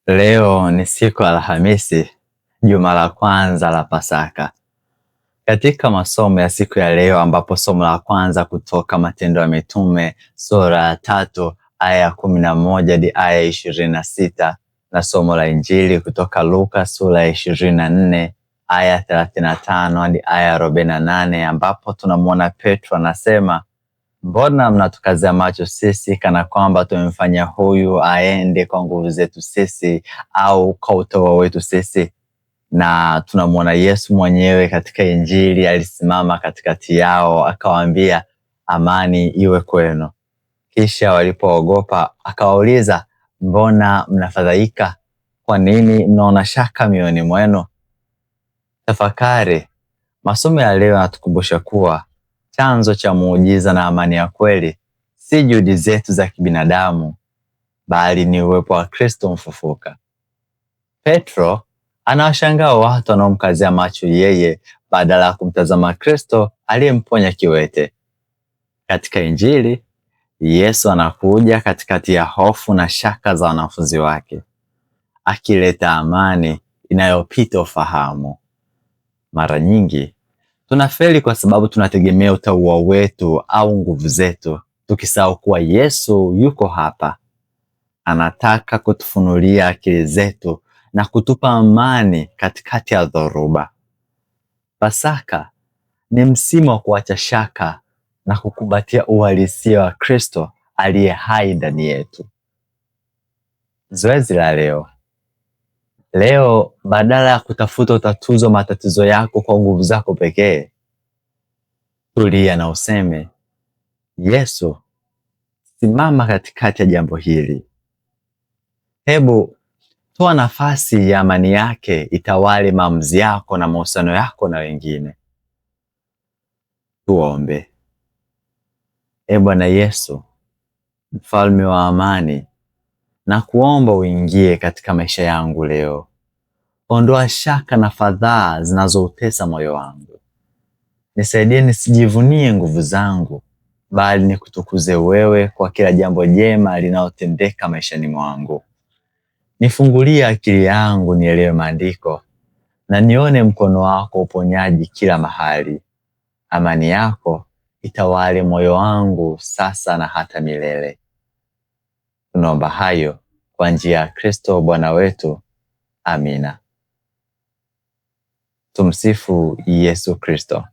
Leo ni siku ya Alhamisi, juma la kwanza la Pasaka. Katika masomo ya siku ya leo, ambapo somo la kwanza kutoka Matendo ya Mitume sura ya 3 aya ya 11 hadi aya ya 26 na somo la Injili kutoka Luka sura ya 24 aya ya 35 hadi aya ya 48, ambapo tunamwona Petro anasema, mbona mnatukazia macho sisi kana kwamba tumemfanya huyu aende kwa nguvu zetu sisi au kwa utawa wetu sisi? Na tunamwona Yesu mwenyewe katika Injili alisimama katikati yao akawaambia, amani iwe kwenu. Kisha walipoogopa akawauliza, mbona mnafadhaika? Kwa nini mnaona shaka mioyoni mwenu? Tafakari. Masomo ya leo yanatukumbusha kuwa chanzo cha muujiza na amani ya kweli si juhudi zetu za kibinadamu, bali ni uwepo wa Kristo mfufuka. Petro anawashangaa watu wanaomkazia macho yeye badala ya kumtazama Kristo aliyemponya kiwete. Katika Injili, Yesu anakuja katikati ya hofu na shaka za wanafunzi wake, akileta amani inayopita ufahamu. Mara nyingi tunafeli kwa sababu tunategemea utauwa wetu au nguvu zetu, tukisahau kuwa Yesu yuko hapa. Anataka kutufunulia akili zetu na kutupa amani katikati ya dhoruba. Pasaka ni msimu wa kuacha shaka na kukumbatia uhalisia wa Kristo aliye hai ndani yetu. Zoezi la leo. Leo, badala ya kutafuta utatuzi wa matatizo yako kwa nguvu zako pekee, tulia na useme, Yesu, simama katikati ya jambo hili. Hebu toa nafasi ya amani yake itawale maamuzi yako na mahusiano yako na wengine. Tuombe. Bwana Yesu, mfalme wa amani, na kuomba uingie katika maisha yangu leo. Ondoa shaka na fadhaa zinazoutesa moyo wangu. Nisaidie nisijivunie nguvu zangu, bali nikutukuze wewe kwa kila jambo jema linalotendeka maishani mwangu. Nifungulie akili yangu nielewe maandiko na nione mkono wako uponyaji kila mahali. Amani yako itawale moyo wangu sasa na hata milele. Tunaomba hayo kwa njia ya Kristo Bwana wetu. Amina. Tumsifu Yesu Kristo.